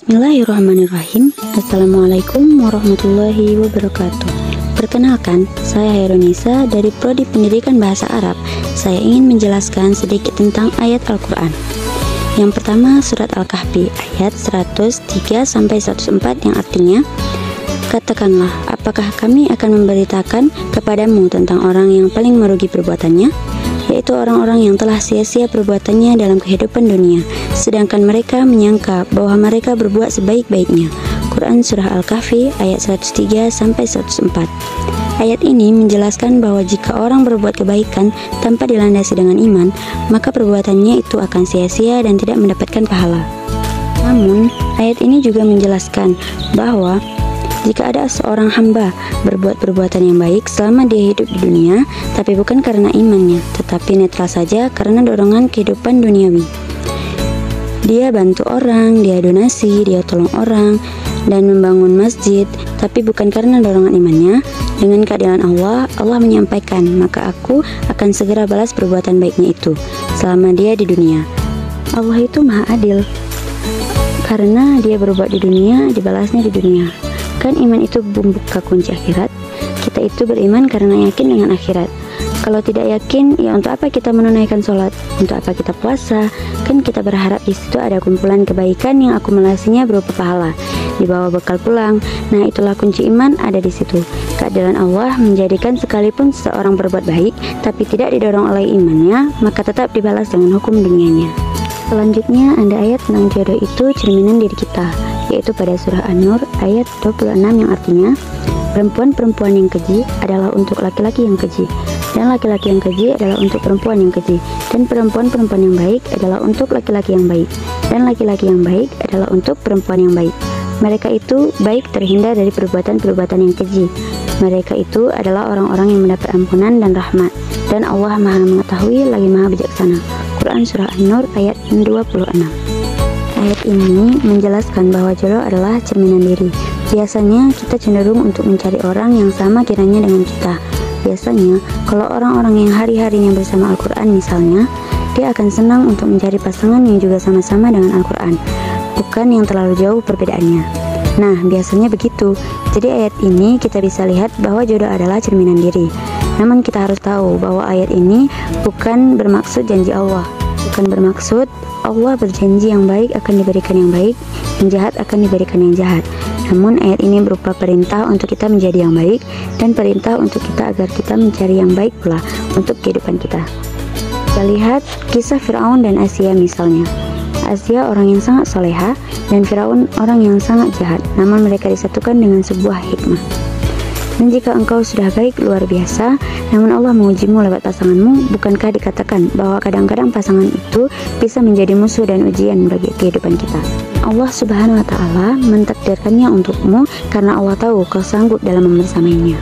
Bismillahirrahmanirrahim. Assalamualaikum warahmatullahi wabarakatuh. Perkenalkan, saya Hairunisa dari Prodi Pendidikan Bahasa Arab. Saya ingin menjelaskan sedikit tentang ayat Al-Quran. Yang pertama, surat Al-Kahfi ayat 103-104 yang artinya, katakanlah, apakah kami akan memberitakan kepadamu tentang orang yang paling merugi perbuatannya, yaitu orang-orang yang telah sia-sia perbuatannya dalam kehidupan dunia, sedangkan mereka menyangka bahwa mereka berbuat sebaik-baiknya. Quran Surah Al-Kahfi ayat 103-104. Ayat ini menjelaskan bahwa jika orang berbuat kebaikan tanpa dilandasi dengan iman, maka perbuatannya itu akan sia-sia dan tidak mendapatkan pahala. Namun, ayat ini juga menjelaskan bahwa jika ada seorang hamba berbuat perbuatan yang baik selama dia hidup di dunia, tapi bukan karena imannya, tetapi netral saja karena dorongan kehidupan duniawi. Dia bantu orang, dia donasi, dia tolong orang, dan membangun masjid, tapi bukan karena dorongan imannya. Dengan keadilan Allah, Allah menyampaikan, maka aku akan segera balas perbuatan baiknya itu selama dia di dunia. Allah itu maha adil, karena dia berbuat di dunia, dibalasnya di dunia. Kan iman itu membuka kunci akhirat. Kita itu beriman karena yakin dengan akhirat. Kalau tidak yakin, ya untuk apa kita menunaikan sholat? Untuk apa kita puasa? Kan kita berharap di situ ada kumpulan kebaikan yang akumulasinya berupa pahala, dibawa bekal pulang. Nah, itulah kunci iman ada di situ. Keadilan Allah menjadikan sekalipun seseorang berbuat baik, tapi tidak didorong oleh imannya, maka tetap dibalas dengan hukum dunianya. Selanjutnya ada ayat tentang jodoh itu cerminan diri kita, yaitu pada surah An-Nur ayat 26 yang artinya, perempuan-perempuan yang keji adalah untuk laki-laki yang keji, dan laki-laki yang keji adalah untuk perempuan yang keji, dan perempuan-perempuan yang baik adalah untuk laki-laki yang baik, dan laki-laki yang baik adalah untuk perempuan yang baik. Mereka itu baik terhindar dari perbuatan-perbuatan yang keji. Mereka itu adalah orang-orang yang mendapat ampunan dan rahmat, dan Allah Maha mengetahui lagi Maha bijaksana. Quran Surah An-Nur ayat 26. Ayat ini menjelaskan bahwa jodoh adalah cerminan diri. Biasanya kita cenderung untuk mencari orang yang sama kiranya dengan kita. Biasanya, kalau orang-orang yang hari-harinya bersama Al-Quran misalnya, dia akan senang untuk mencari pasangan yang juga sama-sama dengan Al-Quran, bukan yang terlalu jauh perbedaannya. Nah, biasanya begitu. Jadi ayat ini kita bisa lihat bahwa jodoh adalah cerminan diri. Namun kita harus tahu bahwa ayat ini bukan bermaksud janji Allah. Bukan bermaksud Allah berjanji yang baik akan diberikan yang baik, yang jahat akan diberikan yang jahat. Namun ayat ini berupa perintah untuk kita menjadi yang baik, dan perintah untuk kita agar kita mencari yang baik pula untuk kehidupan kita. Kita lihat kisah Firaun dan Asia misalnya. Asia orang yang sangat soleha, dan Firaun orang yang sangat jahat, namun mereka disatukan dengan sebuah hikmah. Dan jika engkau sudah baik luar biasa, namun Allah mengujimu lewat pasanganmu, bukankah dikatakan bahwa kadang-kadang pasangan itu bisa menjadi musuh dan ujian bagi kehidupan kita? Allah Subhanahu wa Ta'ala mentakdirkannya untukmu karena Allah tahu kau sanggup dalam membersamainya.